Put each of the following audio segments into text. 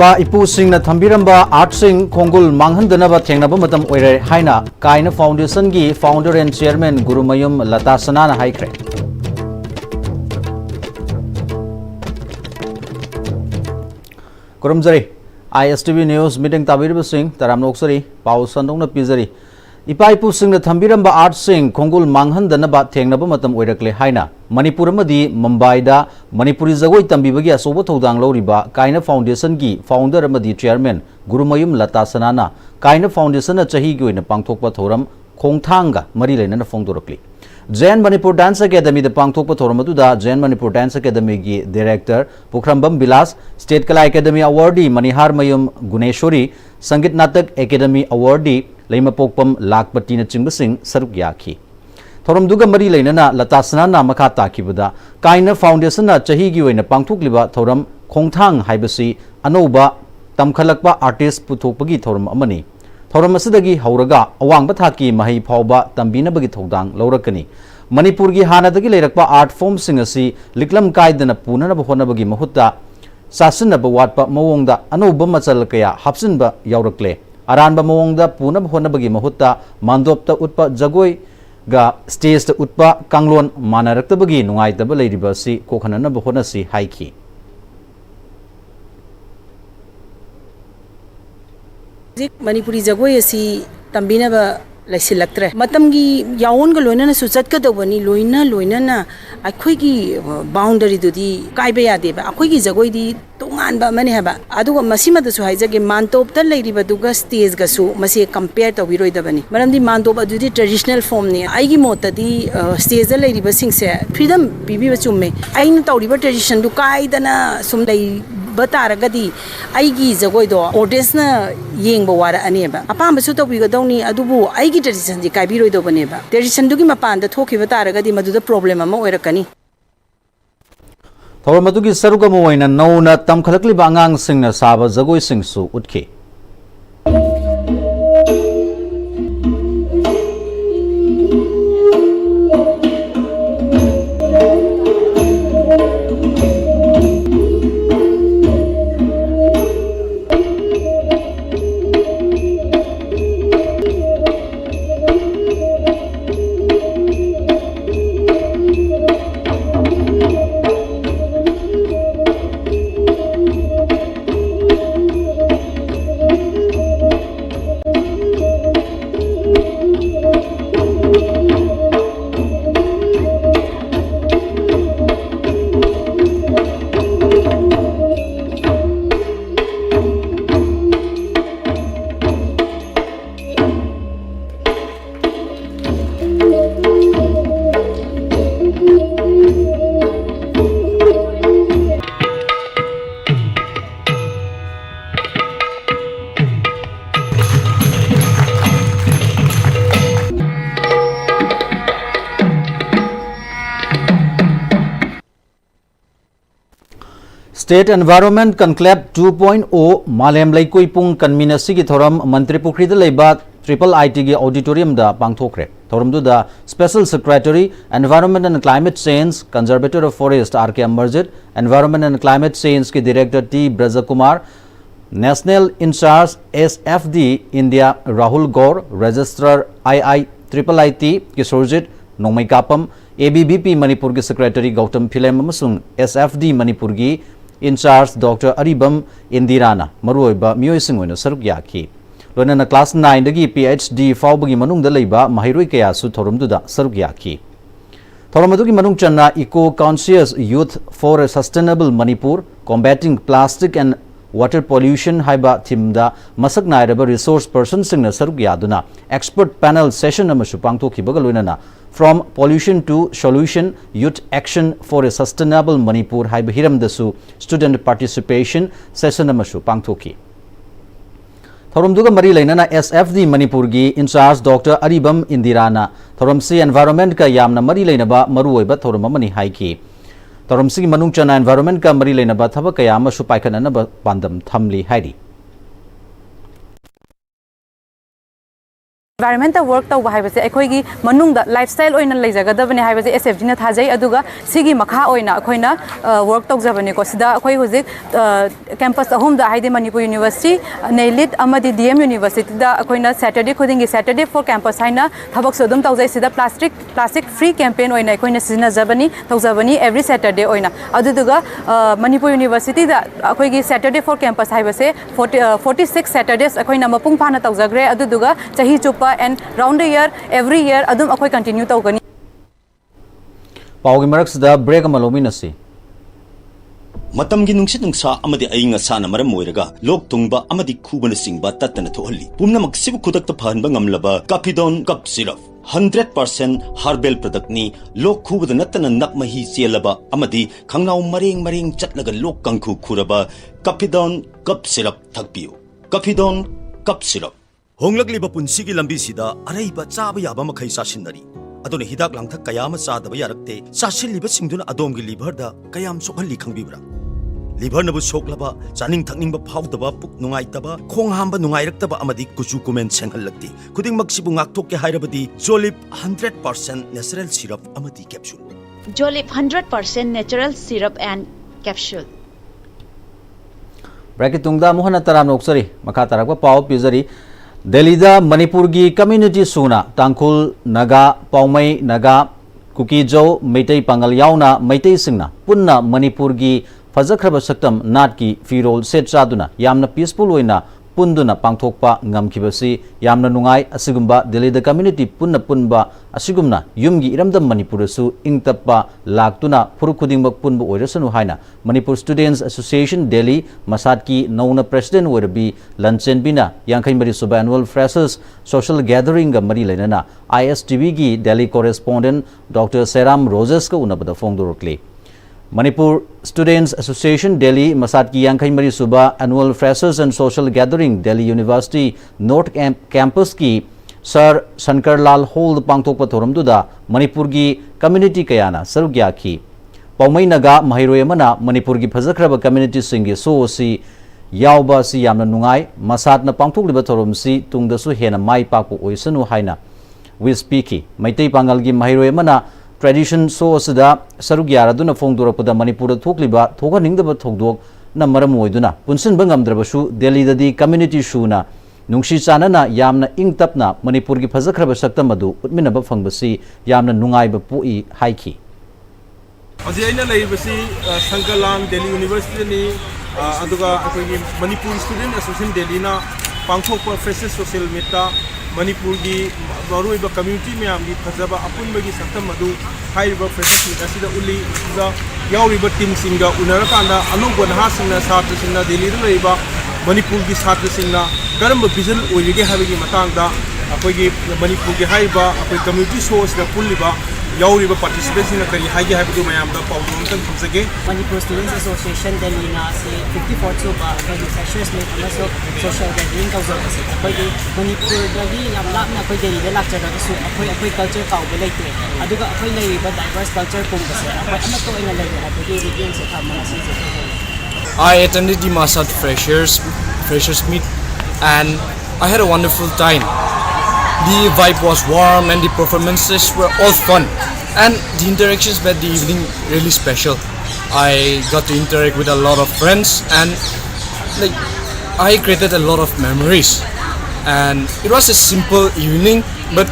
इपा इपू Singh थम्बिरंबा art Singh खोंगुल मांगहंदनबा थेंगनबा मतम ओइरे हाइना काइना foundation की founder and chairman Gurumayum लता सनाना हाइख्रे कुरुमजरी Am-Istv न्यूज मीटिंग ताबिरबा सिंह तराम नोक्सरी पाउ संदोंना पिजरी इपा इपू सिंह थम्बिरंबा आर्ट सिंह खोंगुल मांगहंदनबा थेंगनबा मतम ओइरकले हाइना मणिपुर मदी मुंबईदा मणिपुरी जगोई तंबीबगी असोबो थौदांग लौरिबा काइना फाउंडेशन की फाउंडर मदी चेयरमैन गुरुमयुम लता सनाना काइना फाउंडेशन चही की ओइना पांगथोकपा थौरम खोंगथांगा मरी लेना फोंदोरकली जैन मणिपुर डांस अकेडमी पांगथोकपा थौरम अदुदा जैन मणिपुर डांस अकेडमी की director Pukhrambam Bilas state Kala academy awardee Manihar Mayum Guneshwari Sangeet Natak academy awardee लेमपोकपम लाखपति चिंबसिंग सरुक याखी थौरमदुगा मरी लेना लता सनाना मखा ताखिबदा काइना फाउंडेशन चही की ओइना पांगथोकलिबा थौरम खोंगथांग हाइबसी अनौबा तमखलकपा आर्टिस्ट पुथोकपगी थौरम अमनी थौरम असदगी हौरगा अवांगबा थाकी मही फावबा तंबीनबगी थौदांग लौरकनी मणिपुर की हानादगी लेरकपा आर्ट फॉर्म सिंग असि लिक्लम कायदना पुननबा होनबगी महुत्ता सासनबा वाटपा मवोंगदा अनौबा मचल कया हापसिनबा यावरकले अरानबा मवोंगदा पुनबा होनबगी महुत्ता मांदोपता उत्पा जगोई गा स्टेज उत्पा कांगलोन मानरक्तबगी नुंगाइतबा लेरिबसी कोखननबा होनसी हाइखी मणिपुरी जगोई असी तंबीनबा लैसिलक्त्रे मतमगी याओनगा लोइनना सुचतकदबनी लोइनना अखोइगी बाउंडरी दुदी काइबा यादेबा अखोइगी जगोइदी तोंगानबा मने हबा अदुगा मसिमदसु हाइजगे मानतोपता लेरिबदुगा स्टेजगसु मसे कंपेयर तौबिरोइदबनी मरमदी मानतोप अदुदी ट्रेडिशनल फॉर्म ने आइगी मोतदी स्टेज लेरिबा सिंगसे फ्रीडम पिबिबा चुम्मे आइना तौरिबा ट्रेडिशन दु काइदना सुम लै बतारगदी आइगी जगोइदो ऑडियंसना येंगबा वाराअनेबा अपामबसु तौबिगदौनी अदुबु आइगी ट्रेडिशन दि काइबिरोइदोबनेबा ट्रेडिशन दुगी मपानदा थोखिबा तारगदी मदुदा प्रॉब्लम अमा ओइरकनी थौरम अदुगी सरुक अमा ओइना नौना तमखलकलिबा आंगांग सिंगना साबा जगोई सिंगसु उठखे स्टेट एनवायरनमेंट कनक्लेव 2.0 मालेम लेकोइपुंग कन्वीनसी की थौरम मंत्री पुखरीदा लेबा IIIT की ऑडिटोरियम दा पांगथोखरे थौरमदुदा special secretary environment and climate change conservator of forest RK Amarjit environment and climate change के director T Brajakumar national incharge SFD India Rahul Gaur registrar IIIT Kishorjit Nongmaikapam ABBP Manipur की सेक्रेटरी गौतम फिलेम अमसुंग SFD मणिपुर की इंचार्ज डॉक्टर अरिबम इंदिराना मरुओइबा मियोइसिंग ओइना सरुक याखी लोनना क्लास 9 दगी PhD फाउबगी मनुंग दलैबा महिरोइ कयासु थौरमदुदा सरुक याखी थौरमदुगी मनुंग चन्ना eco conscious youth for a sustainable Manipur combating plastic and water pollution हाइबा थीमदा मसक नायरबा रिसोर्स पर्सन सिंगना सरुक यादुना एक्सपर्ट पैनल सेशन अमसु पांगथोखिबगा लोइनना from pollution to solution youth action for a sustainable Manipur हाइबा हिरमदसु स्टूडेंट पार्टिसिपेशन सेशन अमसु पांगथोखि थौरमदुगा मरी लेना SFD मणिपुर की इंचार्ज डॉक्टर अरिबम इंदिराना थौरमसी एनवायरनमेंट का यामना मरी लेनबा मरुओइबा थौरम अमनी हाइखि थौरमसी मनुंग चना एनवायरनमेंट का मरी लेनबा थबक कया अमसु पाइखननबा पांदम थमली हाइरि environment work tau hai base akhoi gi manung da lifestyle oina leijagadabane hai base SFG na thajai aduga sigi makha oina akhoina work tau jabane ko sida akhoi hojik campus ahum da haide Manipur University Nailit amadi DM University da akhoina Saturday khudingi Saturday for campus haina thabak sodum tau jai sida plastic free campaign oina akhoina sina jabani tau jabani every Saturday oina aduduga Manipur University da akhoi gi Saturday for campus hai base 46 Saturdays akhoina mapung phana tau jagre aduduga chahi chupa and round the year every year adum akhoi continue tawgani Paugi maraksa break amalomi nasi Matamgi nungsit nungsa amadi ayinga sana maram moiraga lok tungba amadi khubana singba tatana thohalli pumna maksibu khudakta phanba ngamlaba Capidon cup syrup 100% herbal product ni lok khubada natana nakmahi chelaba amadi khangnaw mareng chatlaga lok kangkhu khuraba Capidon cup syrup thakpiu Capidon cup syrup Honglakliba punsigi lambi sida araiba chaba yaba makhai sasinari adone hidak langthak kayama chadaba yarakte sasilliba singduna adomgi liver da kayam sokhalli khangbibra liver nabu soklaba chaning thakningba phawdaba puk nungaitaba khong hamba nungairakaba amadi kuchu kumen senghallakti khuding maksibu ngakthok ke hairabadi Jolip 100% natural syrup amadi capsule Jolip 100% natural syrup and capsule Bracket tungda muhana taram noksari makha tarakwa pau pizari Delhi da Manipur gi community suna Tangkhul Naga Paumai Naga Kukijau Meitai Pangal yauna Meitai singna punna Manipur gi fajakraba saktam nat ki firol set chaduna yamna peaceful oina punduna pangthokpa ngamkhibasi yamna nungai asigumba Delhi da community punna punba asigumna yumgi iramdam Manipur su ingtappa laktuna phurukudingba punbu oirasanu haina Manipur Students Association Delhi Masat ki nauna president oirabi Lanchen bina yangkhai mari suba annual freshers social gathering ga mari lainana ISTV gi Delhi correspondent Dr. Seram Roses ka unabada fongdorokle Manipur Students Association Delhi Masat ki yangkhai mari suba annual freshers and social gathering Delhi University North Campus ki Sir Shankar Lal Hall pangthokpa thoramduda Manipur gi community kayana sarugyakhi Paumai Naga Mahiroi amana Manipur gi phajakraba community singi so si yauba si yamna nungai Masat na pangthokliba thoram si tungdasu hena mai pakpu oisanu haina we speaki Maitai Pangal gi Mahiroi amana tradition so asida sarugyara duna fongdorapada Manipur thokliba thoga ningdaba thogdok na maram oiduna punsin bangamdrabasu Delhi dadi community shuna nungshi chanana yamna ingtapna Manipur gi phajakraba saktam adu utminaba fangbasi yamna nungaiba poi haiki Aji aina laibasi Sankalan Delhi University ni aduga akogi Manipur Student Association Delhi na pangthokpa freshers social meet Manipur gi baruiba community meyam gi phajaba apunbagi saktam adu haiba freshers meet asida uli da yauriba team singa unarakanda anuba nahasingna satra singna Delhi da laiba Manipur gi satra singna karamba vision oirige habigi matangda akogi Manipur gi haiba akoi community shows da puliba yauriba participants na kari haige habdu mayam da pawdum tan khumsage Manipur Students Association Delhi na se 54 chuba akoi freshers meet amaso social gathering kaujabase akoi Manipur dagi lamlapna akoi Delhi da lakchada su akoi culture kaube leite aduga akoi leiba diverse culture kumbase akoi amato ina leiba abudi region se thamana se I attended the Masat freshers meet and I had a wonderful time. The vibe was warm and the performances were all fun and the interactions made the evening really special. I got to interact with a lot of friends and I created a lot of memories and it was a simple evening but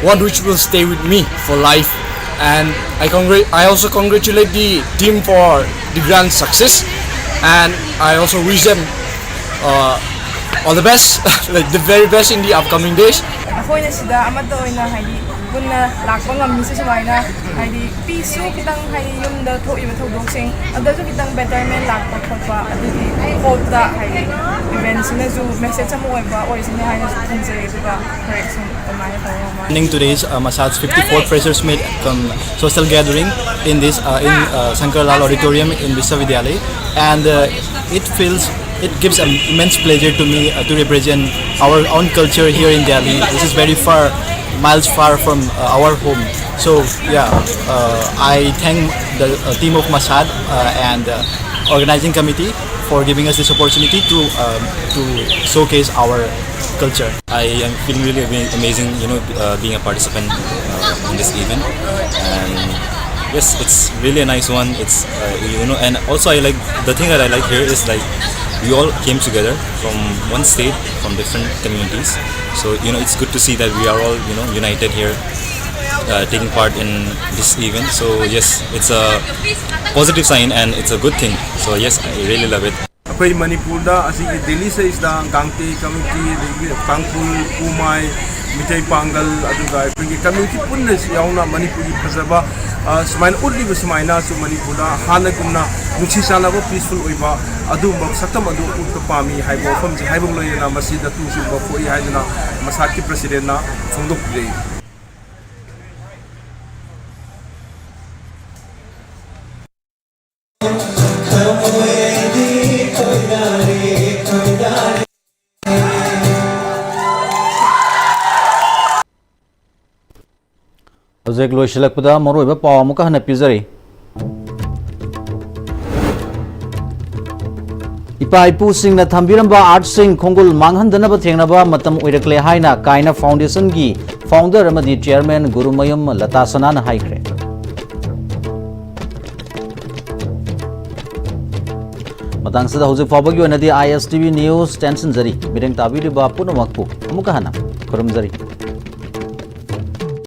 one which will stay with me for life and I also congratulate the team for the grand success and I also wish them all the best, like the very best in the upcoming days. Ako'y sida amado na hayi kunna lakbang ngam misa sumaina hayi piso kitang hayi yung da tho iba tho dongsing ado so kitang betterment lakbang khotpa adigi hope da hayi events na zo message mo ba or isini hayi na tinse ba correction kamay Attending today's Masat's 54th freshers meet social gathering in this Shankar Lal Auditorium in Viswavidyalaya and it gives an immense pleasure to me to represent our own culture here in Delhi. This is very far, miles far from our home. So yeah, I thank the team of Masad and organizing committee for giving us this opportunity to showcase our culture. I am feeling really amazing, being a participant in this event, and yes, it's really a nice one. It's and also I like the thing that I like here is like we all came together from one state, from different communities. So it's good to see that we are all united here, taking part in this event. So yes, it's a positive sign and it's a good thing. So yes, I really love it. Akwai Manipur da asi ki Delhi se is da Gangte community, Pangpul, Kumai, Mitai Pangal, aduga akwai community punna yauna Manipuri phasaba smain udli smaina su Manipur da hana gumna nuchi sana bo peaceful oiba adu mak sakam adu utka pami haibo fam ji haibo loina masida tu su bo foi haidna masaki president na phongdok dei. Hojek loisilakpada maroiba paw amuka hana pizari. Ipa ipu singna thambiramba art sing khongul manghandanaba thengnaba matam oirakle haina kaina foundation gi founder amadi chairman Gurumayam Latasanana haikre. Matang sada hojek fabagi onadi Am-Istv news tension jari mireng tabiriba punamakpu amuka hana khurum jari.